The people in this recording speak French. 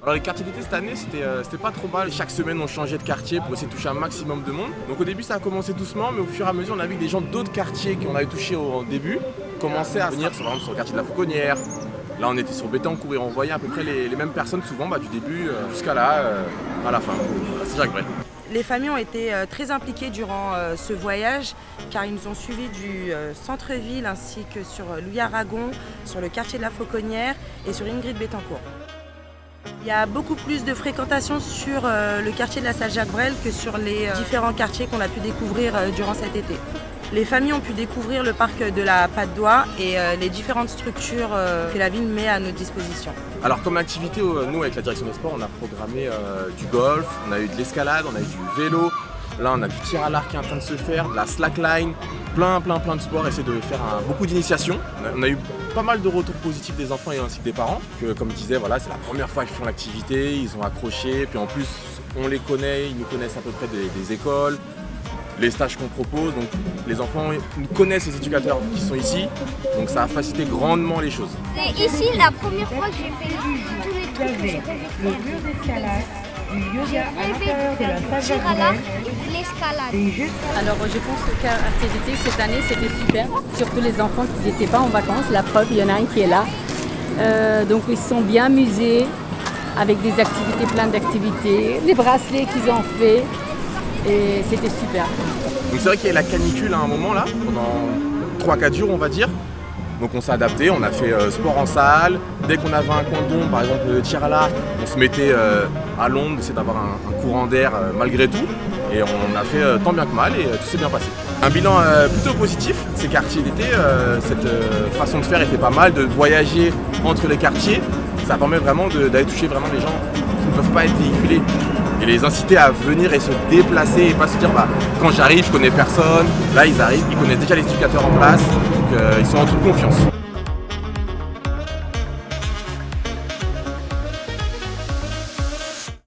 Alors les quartiers d'été cette année, c'était pas trop mal. Chaque semaine, on changeait de quartier pour essayer de toucher un maximum de monde. Donc au début, ça a commencé doucement, mais au fur et à mesure, on a vu que des gens d'autres quartiers qu'on avait touchés au début commençaient à venir, par exemple sur le quartier de la Fauconnière. Là, on était sur Béthencourt et on voyait à peu près les mêmes personnes souvent du début jusqu'à là, à la fin. C'est Jacques Brel. Les familles ont été très impliquées durant ce voyage car ils nous ont suivis du centre-ville ainsi que sur Louis Aragon, sur le quartier de la Fauconnière et sur Ingrid Béthencourt. Il y a beaucoup plus de fréquentation sur le quartier de la salle Jacques Brel que sur les différents quartiers qu'on a pu découvrir durant cet été. Les familles ont pu découvrir le parc de la Patte d'Oie et les différentes structures que la ville met à notre disposition. Alors comme activité, nous avec la direction des sports, on a programmé du golf, on a eu de l'escalade, on a eu du vélo, là on a du tir à l'arc qui est en train de se faire, de la slackline, plein de sports, essayer de faire beaucoup d'initiations. On a eu pas mal de retours positifs des enfants et ainsi que des parents, que comme je disais, voilà, c'est la première fois qu'ils font l'activité, ils ont accroché, puis en plus on les connaît, ils nous connaissent à peu près des écoles, les stages qu'on propose, donc les enfants nous connaissent les éducateurs qui sont ici, donc ça a facilité grandement les choses. C'est ici la première fois que j'ai fait tous les trucs que j'ai rêvé de faire. Tir à l'arc et l'escalade. Alors je pense que quartier d'été cette année c'était super, surtout les enfants qui n'étaient pas en vacances, la preuve il y en a un qui est là. Donc ils se sont bien amusés avec des activités, plein d'activités, les bracelets qu'ils ont fait. Et c'était super. Donc c'est vrai qu'il y a eu la canicule à un moment là, pendant 3-4 jours on va dire. Donc on s'est adapté, on a fait sport en salle. Dès qu'on avait un coin d'ombre, par exemple le tir à l'arc, on se mettait à l'ombre, essayer d'avoir un courant d'air malgré tout. Et on a fait tant bien que mal et tout s'est bien passé. Un bilan plutôt positif, ces quartiers d'été, cette façon de faire était pas mal, de voyager entre les quartiers. Ça permet vraiment d'aller toucher vraiment les gens qui ne peuvent pas être véhiculés. Et les inciter à venir et se déplacer et pas se dire quand j'arrive je connais personne. Là ils arrivent, ils connaissent déjà les éducateurs en place, donc ils sont en toute confiance.